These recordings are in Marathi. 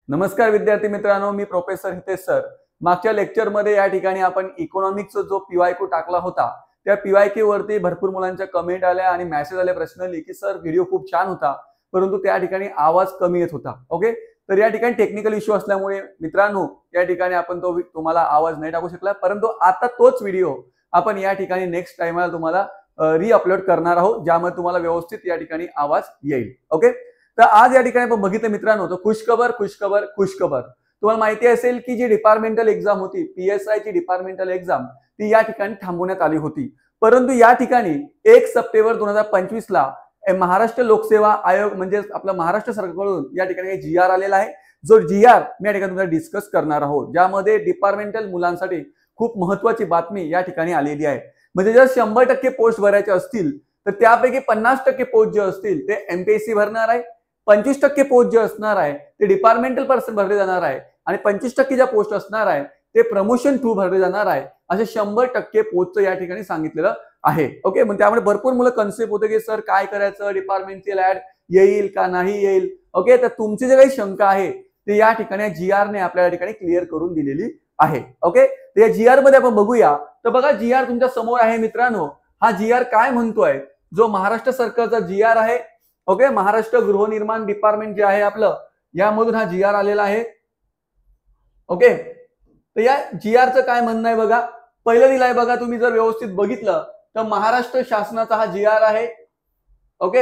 नमस्कार विद्यार्थी मित्रांनो, मी प्रोफेसर हितेश सर। मागच्या लेक्चरमध्ये या ठिकाणी आपण इकॉनॉमिक्सचा जो पीवायक्यू टाकला होता, त्या पीवायक्यू वरती भरपूर मुलांच्या कमेंट आल्या आणि मेसेज आले, प्रश्न आले की सर व्हिडिओ खूप छान होता, परंतु त्या ठिकाणी आवाज कमी येत होता। ओके, तर या ठिकाणी टेक्निकल इश्यू असल्यामुळे मित्रांनो या ठिकाणी आपण तो तुम्हाला आवाज नाही टाकू शकला, परंतु आता तोच व्हिडिओ आपण या ठिकाणी नेक्स्ट टाइमला तुम्हाला री-अपलोड करणार आहोत, ज्यामध्ये तुम्हाला व्यवस्थित या ठिकाणी आवाज येईल। ओके, तर आज या ठिकाणी आपण बघितलं मित्रांनो, तर खुशखबर खुशखबर खुशखबर। तुम्हाला माहिती असेल की जी डिपार्टमेंटल एग्जाम होती, पीएसआय ची डिपार्टमेंटल एग्जाम, ती या ठिकाणी थांबवण्यात आली होती। परंतु या ठिकाणी 1 सप्टेंबर 2025 ला महाराष्ट्र लोकसेवा आयोग म्हणजे आपला महाराष्ट्र सरकारकडून या ठिकाणी जीआर आलेला आहे, जो जीआर मी या ठिकाणी तुम्हाला डिस्कस करणार आहोत, ज्यामध्ये डिपार्टमेंटल मुलांसाठी खूप महत्त्वाची बातमी या ठिकाणी आलेली आहे। म्हणजे जर 100% पोस्ट भरायचे असतील तर त्यापैकी 50% पोस्ट जे असतील ते एमपीएससी भरणार आहे, 25% पोस्ट जे असणार आहे ते डिपार्टमेंटल पर्सन भरले जाणार आहे आणि 25% ज्या पोस्ट असणार आहे ते प्रमोशन थ्रू भरले जाणार आहे। असे 100% पोस्टचं या ठिकाणी सांगितलेलं आहे। ओके, मग त्यामुळे भरपूर मुलं कन्सेप्ट होते की सर काय करायचं, डिपार्टमेंटल ऍड येईल का नाही येईल। ओके, तर तुमची जे काही शंका आहे ते या ठिकाणी जीआर ने आपल्या या ठिकाणी क्लिअर करून दिलेली आहे। ओके, तर या जीआर मध्ये आपण बघूया। तर बघा, जीआर तुमच्या समोर आहे मित्रांनो। हा जीआर काय म्हणतोय, जो महाराष्ट्र सरकारचा जीआर आहे। ओके, महाराष्ट्र गृहनिर्माण डिपार्टमेंट जे आहे आपलं, यामधून हा जीआर आलेला आहे। ओके, तर या जीआरचं काय म्हणणं आहे बघा, पहिलं दिलंय बघा, तुम्ही जर व्यवस्थित बघितलं तर महाराष्ट्र शासनाचा हा जीआर आहे। ओके,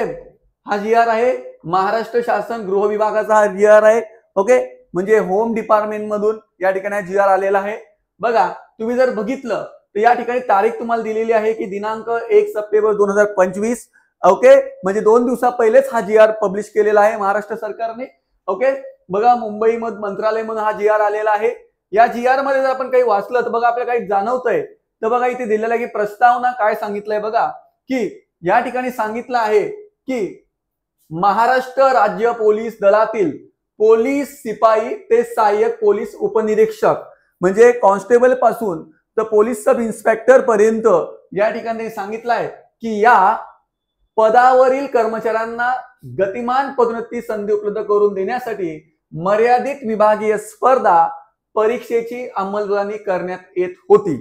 हा जीआर आहे महाराष्ट्र शासन गृह विभागाचा हा जीआर आहे। ओके, म्हणजे होम डिपार्टमेंट मधून या ठिकाणी जीआर आलेला आहे। बघा, तुम्ही जर बघितलं तर या ठिकाणी तारीख तुम्हाला दिलेली आहे की दिनांक 1 सप्टेंबर 2025। ओके, म्हणजे 2 दिवसा पहिलेच हा जीआर पब्लिश केलेला आहे महाराष्ट्र सरकारने। ओके, बघा, मुंबई मंत्रालय म्हणून हा जीआर आलेला आहे। या जीआर मध्ये जर आपण काही वाचलं तर बघा आपल्याला काही जाणवतंय। तर बघा इथे दिलेलं आहे की प्रस्तावना काय सांगितलंय बघा, की या ठिकाणी सांगितलं आहे की महाराष्ट्र राज्य पोलीस दलातील पोलीस शिपाई ते सहाय्यक पोलीस उपनिरीक्षक म्हणजे कॉन्स्टेबल पासून तर पोलीस सब इन्स्पेक्टर पर्यंत या ठिकाणी सांगितलंय की या पदावरील कर्मचाऱ्यांना गतिमान पदोन्नती संधी उपलब्ध करून देण्यासाठी मर्यादित विभागीय स्पर्धा परीक्षेची अंमलबजावणी करण्यात येत होती।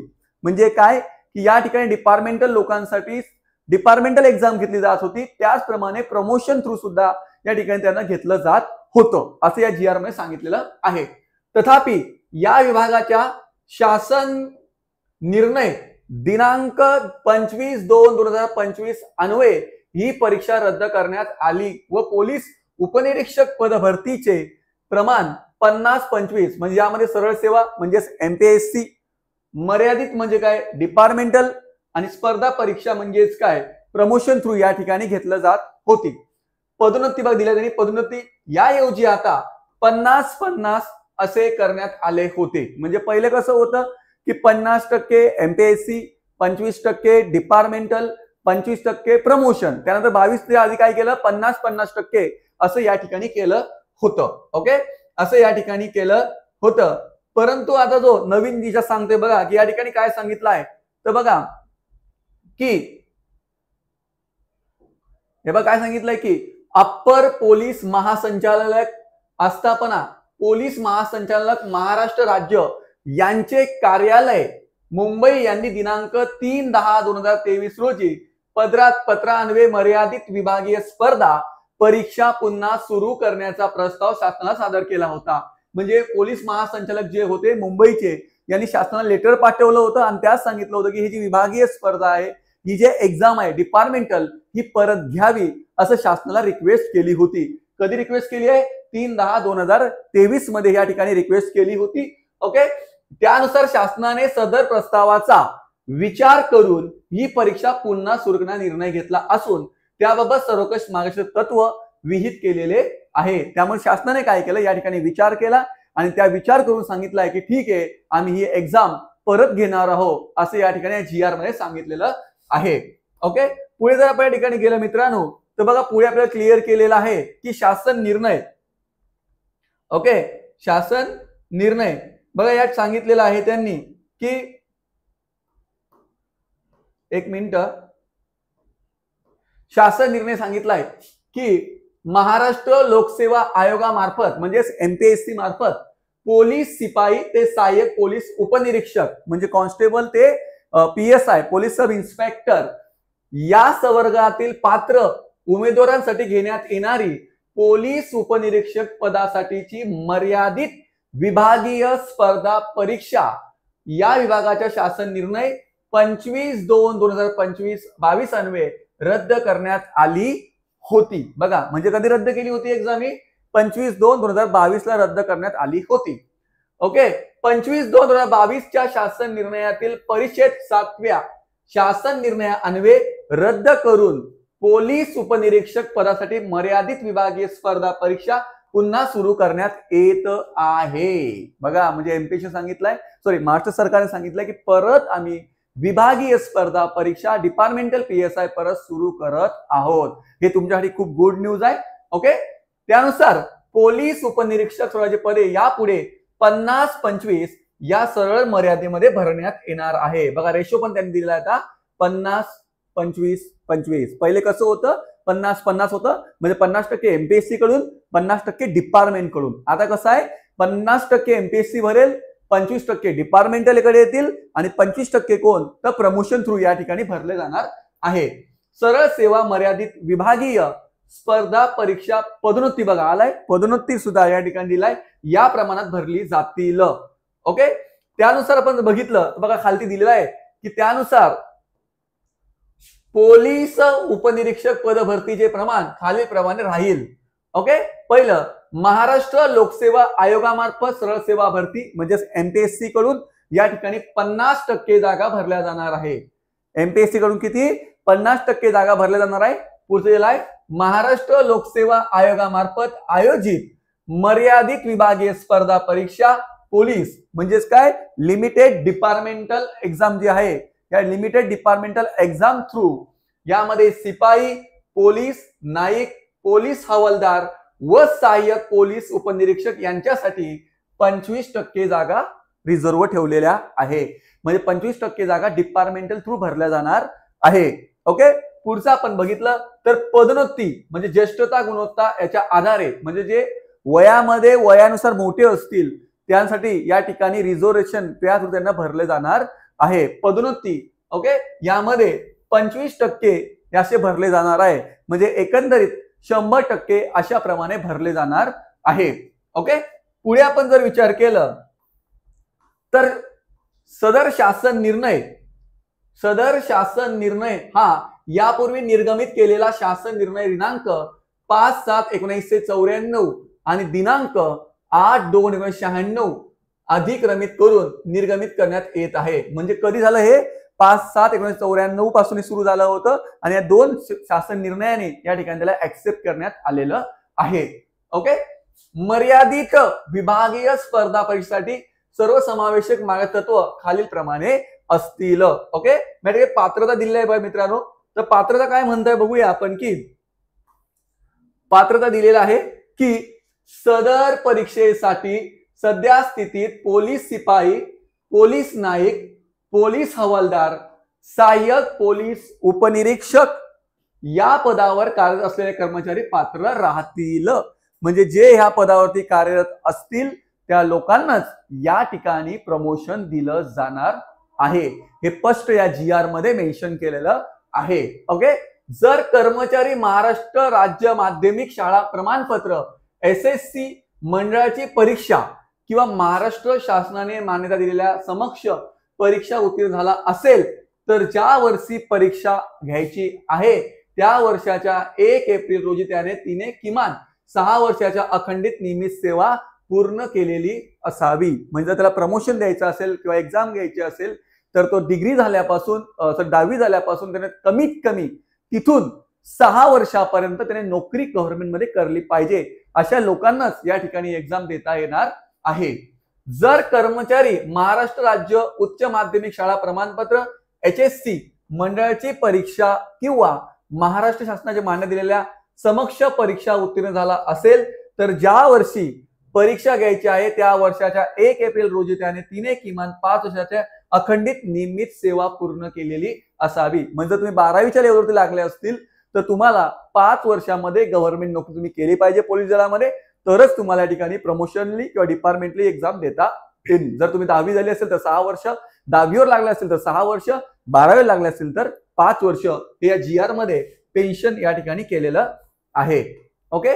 म्हणजे काय की या ठिकाणी डिपार्टमेंटल लोकांसाठी डिपार्टमेंटल एग्जाम घेतली जात होती, त्याचप्रमाणे प्रमोशन थ्रू सुद्धा या ठिकाणी त्यांना घेतलं जात होतं, असं या जीआर मध्ये सांगितलेलं आहे। तथापि या विभागाच्या शासन निर्णय दिनांक 25/2/2025 अन्वये ही परीक्षा रद्द करण्यात आली व पोलीस उपनिरीक्षक पद भरतीचे प्रमाण 50-25 म्हणजे यामध्ये सरळ सेवा म्हणजे एमपीएससी, मर्यादित म्हणजे काय डिपार्टमेंटल आणि स्पर्धा परीक्षा म्हणजेच काय प्रमोशन थ्रू या ठिकाणी घेतलं जात होती। पदोन्नती बघ दिल्या त्यांनी, पदोन्नती याऐवजी आता 50-50 असे करण्यात आले होते। म्हणजे पहिले कसं होतं की 50% एमपीएससी, 25% डिपार्टमेंटल, 25% प्रमोशन, त्यानंतर 22 ते आधी काय केलं 50-50% असं या ठिकाणी केलं होतं। ओके, असं या ठिकाणी केलं होतं। परंतु आता जो नवीन दिशा सांगते बघा की या ठिकाणी काय सांगितलं आहे, तर बघा की हे बघा काय सांगितलंय की अप्पर पोलीस महासंचालक आस्थापना पोलीस महासंचालक महाराष्ट्र राज्य यांचे कार्यालय मुंबई यांनी दिनांक 3/10/2023 रोजी पत्रान्वये मर्यादित विभागीय स्पर्धा परीक्षा पुन्हा सुरू करण्याचा प्रस्ताव शासनाला सादर केला होता। म्हणजे पोलीस महासंचालक जे होते मुंबईचे यांनी शासनाला लेटर पाठवलं होतं आणि त्यात सांगितलं होतं की ही जी विभागीय स्पर्धा आहे, ही जे एक्झाम आहे डिपार्टमेंटल, ही परत घ्यावी असं शासनाला रिक्वेस्ट केली होती। कधी रिक्वेस्ट केली आहे 3/10/2023 मध्ये या ठिकाणी रिक्वेस्ट केली होती। ओके, त्यानुसार शासनाने सदर प्रस्तावाचा विचार करून ही परीक्षा पुन्हा सुरू करण्याचा निर्णय घेतला असून त्याबाबत सर्वकष मार्गदर्शक तत्व विहित केलेले आहे। त्यामुळे शासनाने काय केलं, या ठिकाणी विचार केला आणि त्या विचार करून सांगितलंय की ठीक आहे आम्ही ही एक्झाम परत घेणार आहोत, असं या ठिकाणी जीआर मध्ये सांगितलेलं आहे। ओके, पुढे जर आपण या ठिकाणी गेलं मित्रांनो तर बघा पुढे आपल्याला क्लिअर केलेलं आहे की शासन निर्णय। ओके, शासन निर्णय बघा यात सांगितलेलं आहे त्यांनी की एक मिनिट, शासन निर्णय सांगितलाय की महाराष्ट्र लोकसेवा आयोगामार्फत म्हणजेच एमपीएससी मार्फत पोलीस शिपाई ते सहाय्यक पोलीस उपनिरीक्षक म्हणजे कॉन्स्टेबल ते PSI पोलीस सब इन्स्पेक्टर या संवर्गातील पात्र उमेदवारांसाठी घेण्यात येणारी पोलीस उपनिरीक्षक पदासाठीची मर्यादित विभागीय स्पर्धा परीक्षा या विभागाच्या शासन निर्णय 25/2/2025 अन्वये रद्द करण्यात आली होती। बघा म्हणजे कधी रद्द केली होती एक्झाम ही 25/2/2022 ला रद्द करण्यात आली होती। ओके 25/2/2022 च्या शासन निर्णयातील परिच्छेद 7व्या शासन निर्णया अन्वये रद्द करून पोलीस उपनिरीक्षक पदासाठी मर्यादित विभागीय स्पर्धा परीक्षा पुन्हा सुरू करण्यात येत आहे। बघा म्हणजे एमपीएससी सांगितलंय महाराष्ट्र सरकारने सांगितलंय की परत आम्ही विभागीय स्पर्धा परीक्षा डिपार्टमेंटल PSI परत सुरू करत आहोत। हे तुमच्यासाठी खूप गुड न्यूज आहे। ओके त्यानुसार पोलीस उपनिरीक्षक पदाची पदे यापुढे 50-25 या सरळ मर्यादेमध्ये भरण्यात येणार आहे। बघा रेशो पण त्यांनी दिलेला आहे आता 50-25-25। पहिले कसं होतं 50-50 होतं म्हणजे 50% एमपीएससी कडून 50% डिपार्टमेंट कडून। आता कसं आहे 50% एमपीएससी भरेल 25% डिपार्टमेंटल कडे येतील आणि 25% कोण तर प्रमोशन थ्रू या ठिकाणी भरले जाणार आहे। सरळ सेवा मर्यादित विभागीय स्पर्धा परीक्षा पदोन्नती बघा आलाय पदोन्नती सुद्धा या ठिकाणी दिलाय या प्रमाणात भरली जातील। ओके त्यानुसार आपण बघितलं बघा खालती दिलेलं आहे की त्यानुसार पोलीस उपनिरीक्षक पद भरतीचे प्रमाण खालीलप्रमाणे राहील। ओके पहिलं महाराष्ट्र लोकसेवा आयोगामार्फत सरळ सेवा भरती म्हणजे एमपीएससी कडून या ठिकाणी 50% जागा भरल्या जाणार आहे। एमपीएससी कडून किती 50% जागा भरल्या जाणार आहे। पुढचे दिलाय महाराष्ट्र लोकसेवा आयोगामार्फत आयोजित मर्यादित विभागीय स्पर्धा परीक्षा पोलीस म्हणजेच काय लिमिटेड डिपार्टमेंटल एक्झाम जी आहे या लिमिटेड डिपार्टमेंटल एक्झाम थ्रू यामध्ये सिपाई पोलीस नाईक पोलीस हवालदार व सहाय्यक पोलीस उपनिरीक्षक यांच्यासाठी 25% जागा रिझर्व्ह ठेवलेल्या आहे। म्हणजे 25% जागा डिपार्टमेंटल थ्रू भरल्या जाणार आहे। ओके पुढचं आपण बघितलं तर पदोन्नती म्हणजे ज्येष्ठता गुणवत्ता याच्या आधारे म्हणजे जे वयामध्ये वयानुसार मोठे असतील त्यांसाठी या ठिकाणी रिझर्वेशन त्या थ्रू त्यांना भरले जाणार आहे पदोन्नती। ओके यामध्ये 25% असे भरले जाणार आहे म्हणजे एकंदरीत 100% अशा प्रमाणे भरले जाणार आहे। ओके पुढे आपण जर विचार केलं तर सदर शासन निर्णय हा यापूर्वी निर्गमित केलेला शासन निर्णय दिनांक 5/7/1994 आणि दिनांक 8/2/1996 अधिक्रमित करून निर्गमित करण्यात येत आहे। म्हणजे कधी झालं हे 5/7/1994 पासून सुरू झालं होतं आणि या दोन शासन निर्णयाने या ठिकाणी त्याला ऍक्सेप्ट करण्यात आलेलं आहे। ओके मर्यादित विभागीय स्पर्धा परीक्षेसाठी सर्वसमावेशक मार्गतत्व खालील प्रमाणे असतील। ओके म्हणजे पात्रता दिलेली आहे मित्रांनो तर पात्रता काय म्हणताय बघूया आपण की पात्रता दिलेला आहे की सदर परीक्षेसाठी सध्या स्थितीत पोलीस शिपाई पोलीस नाईक पोलीस हवालदार सहाय्यक पोलीस उपनिरीक्षक या पदावर कार्यरत असलेले कर्मचारी पात्र राहतील। म्हणजे जे ह्या पदावरती कार्यरत असतील त्या लोकांनाच या ठिकाणी प्रमोशन दिलं जाणार आहे। हे स्पष्ट या GR मध्ये मेन्शन केलेलं आहे। ओके जर कर्मचारी महाराष्ट्र राज्य माध्यमिक शाळा प्रमाणपत्र SSC मंडळाची परीक्षा किंवा महाराष्ट्र शासनाने मान्यता दिलेल्या समक्ष परीक्षा उत्तीर्ण झाला असेल तर ज्या वर्षी परीक्षा घ्यायची आहे त्या वर्षाच्या 1 एप्रिल रोजी तिने किमान 6 वर्षाच्या अखंडित नियमित सेवा पूर्ण केलेली असावी। म्हणजे त्याला प्रमोशन द्यायचं असेल किंवा एक्झाम घ्यायची असेल तर तो डिग्री झाल्यापासून 10वी झाल्यापासून त्याने कमीत कमी तिथून 6 वर्षापर्यंत त्याने नोकरी गव्हर्नमेंट मध्ये करली पाहिजे। अशा लोकांनाच या ठिकाणी एक्झाम देता येणार आहे। जर कर्मचारी महाराष्ट्र राज्य उच्च माध्यमिक शाळा प्रमाणपत्र HSC मंडळाची परीक्षा किंवा महाराष्ट्र शासनाच्या मान्यता दिलेल्या समक्ष परीक्षा उत्तीर्ण झाला असेल तर ज्या वर्षी परीक्षा घ्यायची आहे त्या वर्षाच्या 1 एप्रिल रोजी तिने किमान 5 वर्षाच्या अखंडित नियमित सेवा पूर्ण केलेली असावी। म्हणजे तुम्ही 12वीच्या लेवलवरती लागले असतील तर तुम्हाला 5 वर्षामध्ये गव्हर्नमेंट नोकरी तुम्ही केली पाहिजे पोलीस दलामध्ये, तरच तुम्हाला या ठिकाणी प्रमोशनली किंवा डिपार्टमेंटली एक्झाम देता येईल. जर तुम्ही 10वी झाली असेल तर 6 वर्ष, 10वीवर लागले असेल तर 6 वर्ष, 12वीवर लागले असेल तर 5 वर्ष हे या GR मध्ये पेन्शन या ठिकाणी केलेलं आहे. ओके.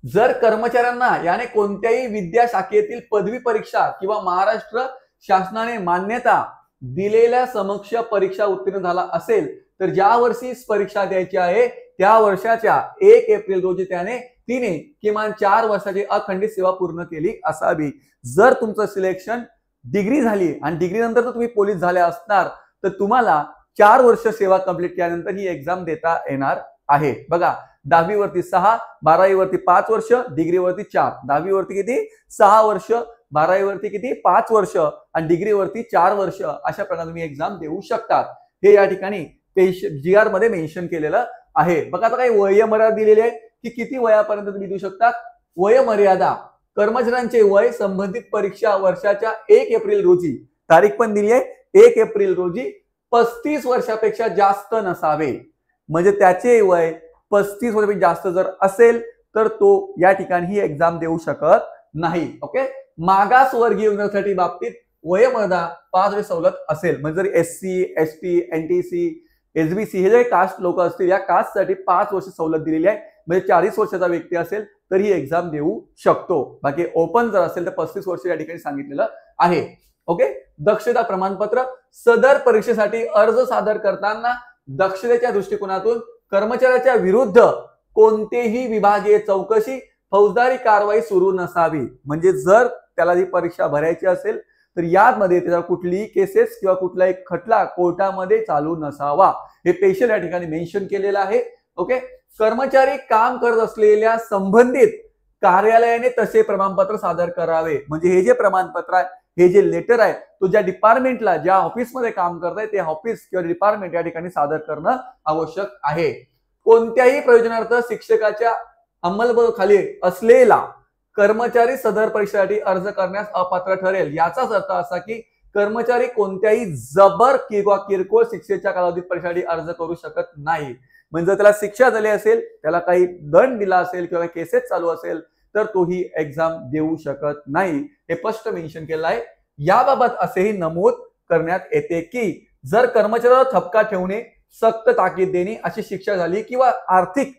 जर कर्मचाऱ्यांना याने कोणत्याही विद्या शाखेतील पदवी परीक्षा किंवा महाराष्ट्र शासनाने मान्यता दिलेल्या समक्ष परीक्षा उत्तीर्ण झाला असेल तर ज्या वर्षी परीक्षा द्यायची आहे त्या वर्षाच्या 1 एप्रिल रोजी तिने किमान 4 वर्षाची अखंडित सेवा पूर्ण केली असावी. जर तुमचं सिलेक्शन डिग्री झाली आणि डिग्री नंतर जर तुम्ही पोलीस झाले असणार तर तुम्हाला 4 वर्ष सेवा कंप्लीट केल्यानंतर ही एक्झाम देता येणार आहे. बघा, 10वी वरती 6, 12वी वरती 5 वर्ष, डिग्री वरती 4. 10वी वरती किती? 6 वर्ष, 12वी वरती किती? 5 वर्ष आणि डिग्री वरती 4 वर्ष. अशा प्रकारे तुम्ही एक्झाम देऊ शकतात. हे या ठिकाणी GR मध्ये मेन्शन केलेलं आहे. बघा, आता काही वयोमर्यादा दिलेली आहे की किती वयापर्यंत तुम्ही देऊ शकतात. वयोमर्यादा, कर्मचाऱ्यांचे वय संबंधित परीक्षा वर्षाच्या 1 एप्रिल रोजी, तारीख पण दिली आहे 1 एप्रिल रोजी, 35 वर्षापेक्षा जास्त नसावे. म्हणजे त्याचे वय 35 वर्षापेक्षा जास्त जर असेल तर तो या ठिकाणी ही एक्झाम देऊ शकत नाही. ओके. मागासवर्गीय विद्यार्थ्यांसाठी बाबतीत वयोमर्यादा 5 वर्ष सवलत असेल. म्हणजे जर SC, ST, NTC, SBC हे जे कास्ट लोक असतील या कास्टसाठी 5 वर्ष सवलत दिलेली आहे. म्हणजे 40 वर्षाचा व्यक्ती असेल तर ही एक्झाम देऊ शकतो. बाकी ओपन जर असेल तर 35 वर्ष या ठिकाणी सांगितलेलं आहे. ओके. दक्षता प्रमाणपत्र, सदर परीक्षेसाठी अर्ज सादर करताना दक्षतेच्या दृष्टिकोनातून कर्मचाऱ्याच्या विरुद्ध कोणतेही विभागीय चौकशी, फौजदारी कारवाई सुरू नसावी. म्हणजे जर त्याला ही परीक्षा भरायची असेल तर यामध्ये त्याचा कुठलीही केसेस किंवा कुठलाही खटला कोर्टामध्ये चालू नसावा. हे स्पेशल या ठिकाणी मेन्शन केलेलं आहे. ओके. कर्मचारी काम करत असलेल्या संबंधित कार्यालयाने तसे प्रमाणपत्र सादर करावे. म्हणजे हे जे प्रमाणपत्र आहे, हे जे लेटर आहे, तो ज्या डिपार्टमेंटला, ज्या ऑफिसमध्ये काम करत आहे ते ऑफिस किंवा डिपार्टमेंट या ठिकाणी सादर करणं आवश्यक आहे. कोणत्याही प्रयोजनार्थ शिक्षकाच्या अंमलबजावणीखाली असलेला कर्मचारी सदर परीक्षेसाठी अर्ज करण्यास अपात्र ठरेल. याचाच अर्थ असा की कर्मचारी कोणत्याही जबर किंवा किरकोळ शिक्षेच्या कालावधीत परीक्षेसाठी अर्ज करू शकत नाही. म्हणजे जर त्याला शिक्षा झाली असेल, त्याला काही दंड दिला असेल किंवा केसेस चालू असेल तर तोही एक्झाम देऊ शकत नाही. हे स्पष्ट मेन्शन केलं आहे. याबाबत असेही नमूद करण्यात येते की जर कर्मचाऱ्याला ठपका ठेवणे, सक्त ताकीद देणे अशी शिक्षा झाली किंवा आर्थिक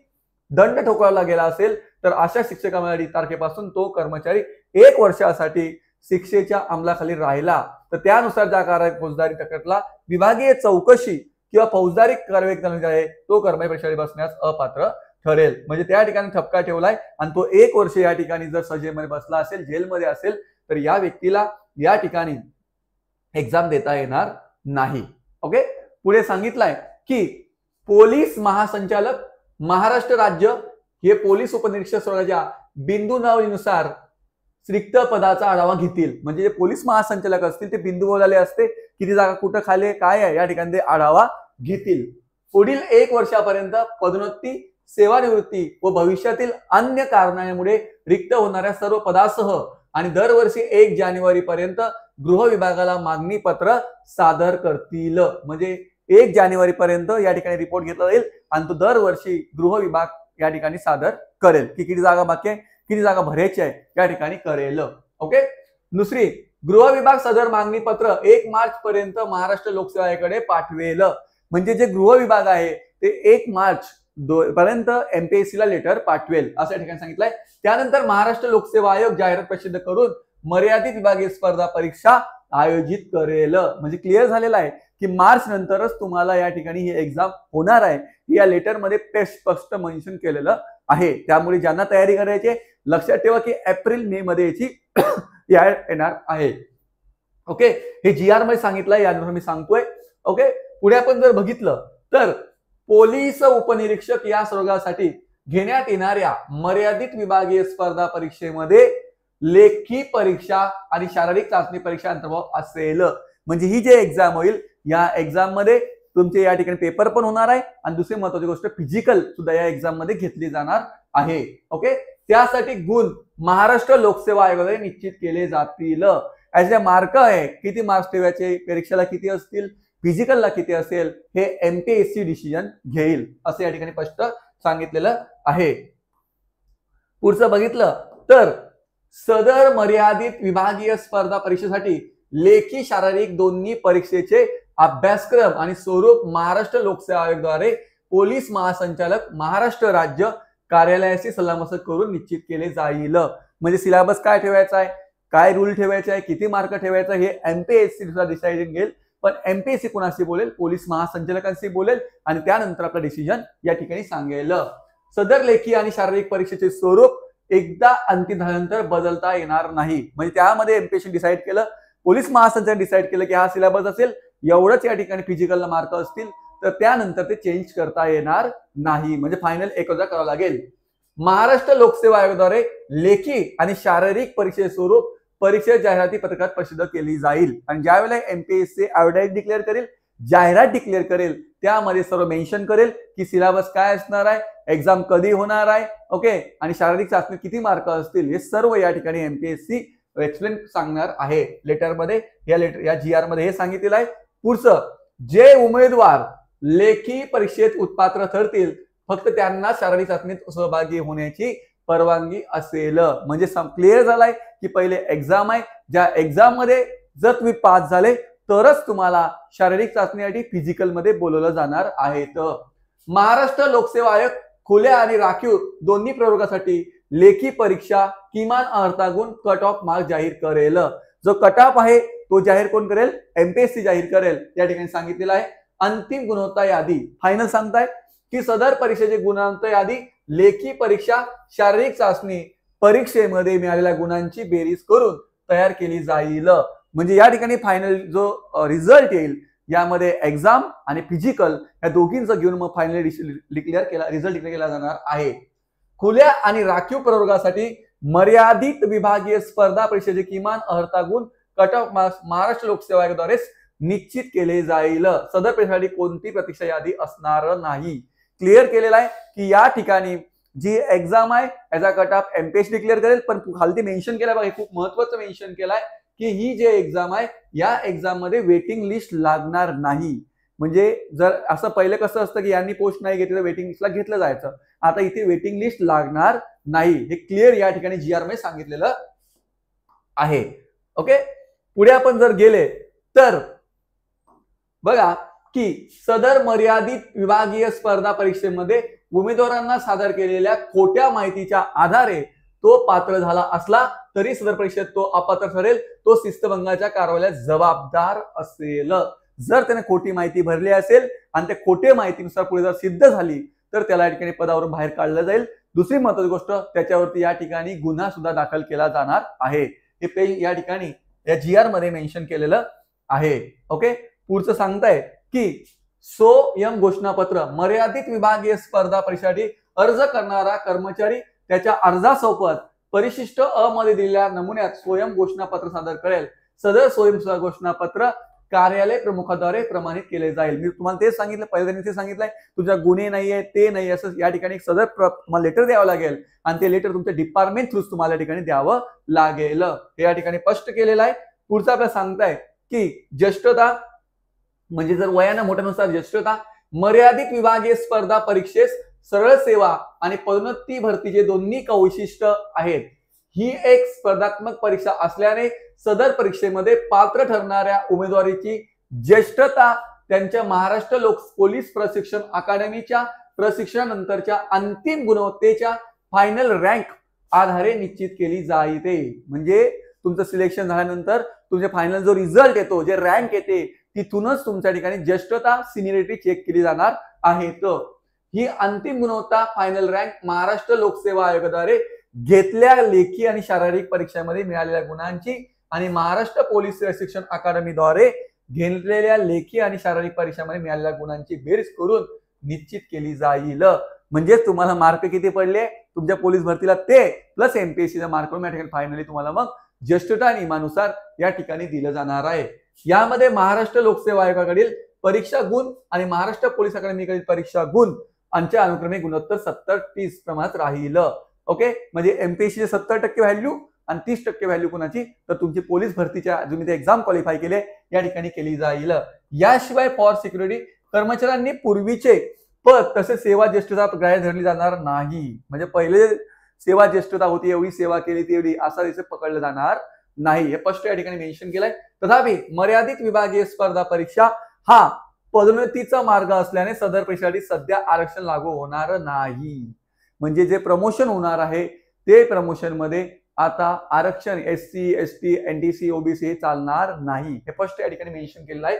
दंड ठोकावला गेला असेल तर अशा शिक्षकांच्या तारखेपासून तो कर्मचारी 1 वर्षासाठी शिक्षेच्या अंमलाखाली राहिला तर त्यानुसार ज्या कारवाई फौजदारी तक्रारीला विभागीय चौकशी किंवा फौजदारी कारवाई करण्यात आहे तो कर्मचारी परीक्षेसाठी बसण्यास अपात्र ठरेल. म्हणजे त्या ठिकाणी ठपका ठेवलाय आणि तो 1 वर्ष या ठिकाणी जर सजेमध्ये बसला असेल, जेलमध्ये असेल तर या व्यक्तीला या ठिकाणी एक्झाम देता येणार नाही. ओके. पुढे सांगितलंय की पोलीस महासंचालक महाराष्ट्र राज्य हे पोलीस उपनिरीक्षक स्वर्गाच्या बिंदू नावानुसार रिक्त पदाचा आढावा घेतील. म्हणजे जे पोलीस महासंचालक असतील ते बिंदू बोलाले असते, किती जागा कुठं खाली काय आहे या ठिकाणी ते आढावा घेतील. पुढील 1 वर्षापर्यंत पदोन्नती, सेवानिवृत्ती व भविष्यातील अन्य कारणामुळे रिक्त होणाऱ्या सर्व पदासह आणि दरवर्षी 1 जानेवारी पर्यंत गृह विभागाला मागणी पत्र सादर करतील. म्हणजे 1 जानेवारी पर्यंत या ठिकाणी रिपोर्ट घेतला जाईल आणि तो दरवर्षी गृह विभाग या ठिकाणी सादर करेल की किती जागा बाकी आहे, किती जागा भरायची आहे या ठिकाणी करेल. ओके. दुसरी, गृह विभाग सदर मागणी पत्र 1 मार्च पर्यंत महाराष्ट्र लोकसेवा आयोगाकडे पाठवेल. म्हणजे जे गृह विभाग आहे ते 1 मार्च पर्यंत MPSC ला लेटर पाठवेल असं या ठिकाणी सांगितलंय. त्यानंतर महाराष्ट्र लोकसेवा आयोग जाहिरात प्रसिद्ध करून मर्यादित विभागीय स्पर्धा परीक्षा आयोजित करेल. म्हणजे क्लिअर झालेला आहे की मार्च नंतरच तुम्हाला या ठिकाणी ही एक्झाम होणार आहे. या लेटर मध्ये स्पष्ट मेन्शन केलेलं आहे. त्यामुळे ज्यांना तयारी करायची लक्षात ठेवा की एप्रिल मे मध्ये याची येणार आहे. ओके. हे GR मध्ये सांगितलंय, यानुसार मी सांगतोय. ओके. पुढे आपण जर बघितलं तर पोलीस उपनिरीक्षक या स्वर्गासाठी घेण्यात येणाऱ्या मर्यादित विभागीय स्पर्धा परीक्षेमध्ये लेखी परीक्षा आणि शारीरिक चाचणी परीक्षा अंतर्भाव असेल. म्हणजे ही जे एक्झाम होईल या एक्झाम मध्ये तुमचे या ठिकाणी पेपर पण होणार आहे आणि दुसरी महत्त्वाची गोष्ट फिजिकल सुद्धा या एक्झाम मध्ये घेतली जाणार आहे. ओके. त्यासाठी गुण महाराष्ट्र लोकसेवा आयोगाद्वारे निश्चित केले जातील. याचे मार्क आहे, किती मार्क्स ठेवायचे, परीक्षेला किती असतील, फिजिकलला किती असेल हे एमपीएससी डिसिजन घेईल असं या ठिकाणी स्पष्ट सांगितलेलं आहे. पुढचं बघितलं तर सदर मर्यादित विभागीय स्पर्धा परीक्षेसाठी लेखी शारीरिक दोन्ही परीक्षेचे अभ्यासक्रम आणि स्वरूप महाराष्ट्र लोकसेवा आयोगाद्वारे पोलीस महासंचालक महाराष्ट्र राज्य कार्यालयाशी सल्लामसलत करून निश्चित केले जाईल. म्हणजे सिलेबस काय ठेवायचा आहे, काय रूल ठेवायचा आहे, किती मार्क ठेवायचा हे एमपीएससी डिसिजन घेईल. पण एमपीएससी कोणाशी बोलेल, पोलीस महासंचालकांशी बोलेल आणि त्यानंतर आपला डिसिजन या ठिकाणी सांगेल. सदर लेखी आणि शारीरिक परीक्षेचे स्वरूप एकदा अंतिम झाल्यानंतर बदलता येणार नाही. म्हणजे त्यामध्ये एमपीएससी डिसाईड केलं, पोलीस महासंचालक डिसाईड केलं की हा सिलेबस असेल, एवढंच या ठिकाणी फिजिकलला मार्क असतील, तर त्यानंतर ते चेंज करता येणार नाही. म्हणजे फायनल एकदा करावं लागेल. महाराष्ट्र लोकसेवा आयोगाद्वारे लेखी आणि शारीरिक परीक्षेचे स्वरूप परीक्षे जाहिराती पत्रकात प्रसिद्ध केली जाईल. आणि ज्यावेळेला एमपीएससी ऍडव्हर्टाइज डिक्लेअर करेल, जाहिरात डिक्लेअर करेल, त्यामध्ये सर्व मेन्शन करेल की सिलेबस काय असणार आहे, एक्झाम कधी होणार आहे, ओके, आणि शारीरिक चाचणी किती मार्क असतील, हे सर्व या ठिकाणी एमपीएससी एक्सप्लेन सांगणार आहे लेटरमध्ये. या जीआर मध्ये हे सांगितलेलं आहे. पुढचं, जे उमेदवार लेखी परीक्षेत उत्पात्र ठरतील फक्त त्यांना शारीरिक चाचणीत सहभागी होण्याची परवानगी असेल. म्हणजे क्लिअर झालाय की पहिले एक्झाम आहे, ज्या एक्झाम मध्ये जर तुम्ही पास झाले तरच तुम्हाला शारीरिक चाचणीसाठी फिजिकल मध्ये बोलवलं जाणार आहे. महाराष्ट्र लोकसेवा आयोग खुल्या आणि राखीव दोन्ही प्रयोगासाठी लेखी परीक्षा किमान अर्धा गुण कट ऑफ मार्क जाहीर करेल. जो कट ऑफ आहे तो जाहीर कोण करेल, एमपीएससी जाहीर करेल. या ठिकाणी सांगितलेलं आहे. अंतिम गुणवत्ता यादी फायनल सांगताय की सदर परीक्षेची गुणांक यादी लेखी परीक्षा शारीरिक चाचणी परीक्षेमध्ये मिळालेल्या गुणांची बेरीज करून तयार केली जाईल. म्हणजे या ठिकाणी फायनल जो रिझल्ट येईल यामध्ये एक्झाम आणि फिजिकल या दोघींचं घेऊन मग फायनल रिझल्ट डिक्लेअर केला जाणार आहे. खुल्या आणि राखीव प्रवर्गासाठी मर्यादित विभागीय स्पर्धा परीक्षेचे किमान अर्धा गुण कट ऑफ मार्क्स महाराष्ट्र लोकसेवा आयोगाद्वारे निश्चित केले जाईल. सदर परीक्षेसाठी कोणती प्रतीक्षा यादी असणार नाही. क्लिअर केलेला आहे की या ठिकाणी जी एक्झाम आहे याचा कट ऑफ एमपीएससी डिक्लेअर करेल. पण खालती मेन्शन केलाय बघा, खूप महत्वाचं मेन्शन केलाय की ही जे एक्झाम आहे या एक्झाम मध्ये वेटिंग लिस्ट लागणार नाही. म्हणजे जर असं पहिले कसं असतं की यांनी पोस्ट नाही घेतली तर वेटिंग लिस्टला घेतलं जायचं, आता इथे वेटिंग लिस्ट लागणार नाही. हे क्लिअर या ठिकाणी जीआर मध्ये सांगितलेलं आहे. ओके, पुढे आपण जर गेले तर बघा की सदर मर्यादित विभागीय स्पर्धा परीक्षेमध्ये उमेदवारांना सादर केलेल्या खोट्या माहितीच्या आधारे तो पात्र झाला असला तरी सदर परीक्षेत तो अपात्र ठरेल. तो शिस्तभंगाच्या कारवाईला जबाबदार असेल. जर त्याने खोटी माहिती भरली असेल आणि त्या खोटे माहितीनुसार पुढे जर सिद्ध झाली तर त्याला या ठिकाणी पदावरून बाहेर काढलं जाईल. दुसरी महत्वाची गोष्ट, त्याच्यावरती या ठिकाणी गुन्हा सुद्धा दाखल केला जाणार आहे. हे पेज या ठिकाणी या जीआर मध्ये मेन्शन केलेलं आहे. ओके, पुढचं सांगताय की स्वयं घोषणापत्र मर्यादित विभागीय स्पर्धा परीक्षेसाठी अर्ज करणारा कर्मचारी त्याच्या अर्जासोबत परिशिष्ट अ मध्ये दिलेल्या नमुन्यात स्वयं घोषणापत्र सादर करेल. सदर स्वयं घोषणापत्र कार्यालय प्रमुखाद्वारे प्रमाणित केले जाईल. मी तुम्हाला तेच सांगितलं, पहिल्यांदा ते सांगितलंय तुझ्या गुन्हे नाहीये ते नाही असं या ठिकाणी सदर तुम्हाला लेटर द्यावं लागेल आणि ते लेटर तुमच्या डिपार्टमेंट थ्रू तुम्हाला या ठिकाणी द्यावं लागेल. हे या ठिकाणी स्पष्ट केलेलं आहे. पुढचं आपल्याला सांगताय की ज्येष्ठता म्हणजे जर वयानं मोठ्यानुसार ज्येष्ठता मर्यादित विभागीय स्पर्धा परीक्षेस सरळ सेवा आणि पदोन्नती भरतीचे दोन्ही वैशिष्ट्य आहेत. ही एक स्पर्धात्मक परीक्षा असल्याने सदर परीक्षेमध्ये पात्र ठरणाऱ्या उमेदवारीची ज्येष्ठता त्यांच्या महाराष्ट्र लोक पोलीस प्रशिक्षण अकादमीच्या प्रशिक्षणानंतरच्या अंतिम गुणवत्तेच्या फायनल रँक आधारे निश्चित केली जाते. म्हणजे तुमचं सिलेक्शन झाल्यानंतर तुमचे फायनल जो रिझल्ट येतो, जे रँक येते, तिथूनच तुमच्या ठिकाणी ज्येष्ठता सिनियरिटी चेक केली जाणार आहे. ही अंतिम गुणवत्ता फायनल रँक महाराष्ट्र लोकसेवा आयोगाद्वारे घेतल्या लेखी आणि शारीरिक परीक्षेमध्ये मिळालेल्या गुणांची आणि महाराष्ट्र पोलीस प्रशिक्षण अकादमीद्वारे घेतलेल्या लेखी आणि शारीरिक परीक्षेमध्ये मिळालेल्या गुणांची बेरीज करून निश्चित केली जाईल. म्हणजे तुम्हाला मार्क किती पडले तुमच्या पोलीस भरतीला ते प्लस एमपीएससीचा मार्क या ठिकाणी फायनली तुम्हाला मग ज्येष्ठता नियमानुसार या ठिकाणी दिलं जाणार आहे. यामध्ये महाराष्ट्र लोकसेवा आयोगाकडील परीक्षा गुण आणि महाराष्ट्र पोलीस अकादमीकडील परीक्षा गुण यांच्या अनुक्रमे गुणोत्तर 70-30 प्रमाणात राहील. ओके, म्हणजे एमपीएससी 70% व्हॅल्यू आणि 30% व्हॅल्यू कोणाची, तर तुमची पोलीस भरतीच्या तुम्ही ते एक्झाम क्वालिफाय केले या ठिकाणी केली जाईल. याशिवाय फॉर सिक्युरिटी कर्मचाऱ्यांनी पूर्वीचे पद तसेच सेवा ज्येष्ठता ग्राह्य धरली जाणार नाही. म्हणजे पहिले सेवा ज्येष्ठता होती, एवढी सेवा केली तेवढी असा दिसे पकडलं जाणार नाही, हे स्पष्ट या ठिकाणी मेन्शन केलंय. तथापि मर्यादित विभागीय स्पर्धा परीक्षा हा पदोन्नतीचा मार्ग असल्याने सदर परीक्षेसाठी सध्या आरक्षण लागू होणार नाही. म्हणजे जे प्रमोशन होणार आहे ते प्रमोशन मध्ये आता आरक्षण SC ST NTC OBC हे चालणार नाही, हे स्पष्ट या ठिकाणी मेन्शन केलेलं आहे.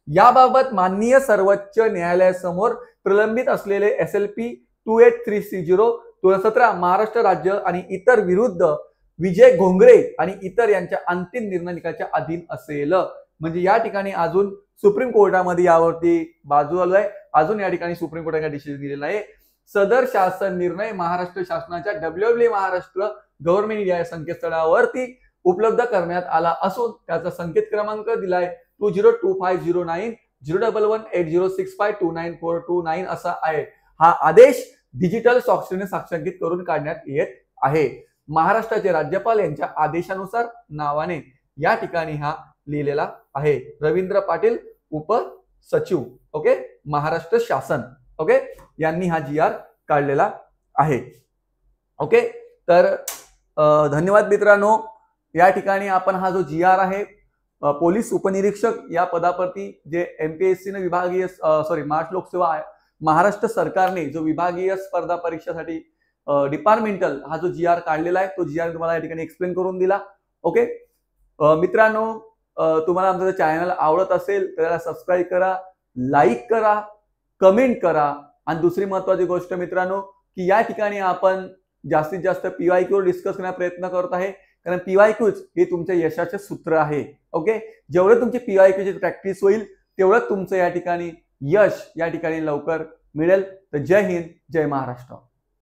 याबाबत माननीय सर्वोच्च न्यायालयासमोर प्रलंबित असलेले SLP 28330 2017 महाराष्ट्र राज्य आणि इतर विरुद्ध विजय घोंगरे आणि इतर यांच्या अंतिम निर्णय निकालाच्या अधीन असेल. म्हणजे या ठिकाणी अजून सुप्रीम कोर्टामध्ये यावरती बाजू आलो आहे, अजून या ठिकाणी सुप्रीम कोर्टाने डिसिजन दिलेला आहे. सदर शासन निर्णय महाराष्ट्र शासनाच्या WWE महाराष्ट्र गव्हर्नमेंट इंडिया या संकेतस्थळावरती उपलब्ध करण्यात आला असून त्याचा संकेत क्रमांक दिलाय 202509011806529429 असा आहे. हा आदेश डिजिटल सॉफ्टवेअरने साक्षांकित करून काढण्यात येत आहे. महाराष्ट्राचे राज्यपाल यांच्या आदेशानुसार नावाने या ठिकाणी हा लिहिलेला आहे. रवींद्र पाटील उपसचिव, ओके, महाराष्ट्र शासन, ओके, यांनी हा GR काढलेला आहे. ओके, तर धन्यवाद मित्रांनो. या ठिकाणी आपण हा जो GR आहे पोलीस उपनिरीक्षक या पदावरती जे MPSC ने विभागीय महाराष्ट्र लोकसेवा महाराष्ट्र सरकारने जो विभागीय स्पर्धा परीक्षेसाठी डिपार्टमेंटल हा जो GR काढलेला आहे तो GR तुम्हाला या ठिकाणी एक्सप्लेन करून दिला. ओके मित्रांनो, तुम्हाला आमचं चॅनल आवडत असेल तर त्याला सबस्क्राईब करा, लाईक करा, कमेंट करा. आणि दुसरी महत्वाची गोष्ट मित्रांनो की या ठिकाणी आपण जास्तीत जास्त PYQ डिस्कस करण्याचा प्रयत्न करत आहे, कारण PYQच हे तुमच्या यशाचे सूत्र आहे. ओके, जेवढे तुमची PYQ ची प्रॅक्टिस होईल तेवढं तुमचं या ठिकाणी यश या ठिकाणी लवकर मिळेल. तर जय हिंद, जय महाराष्ट्र.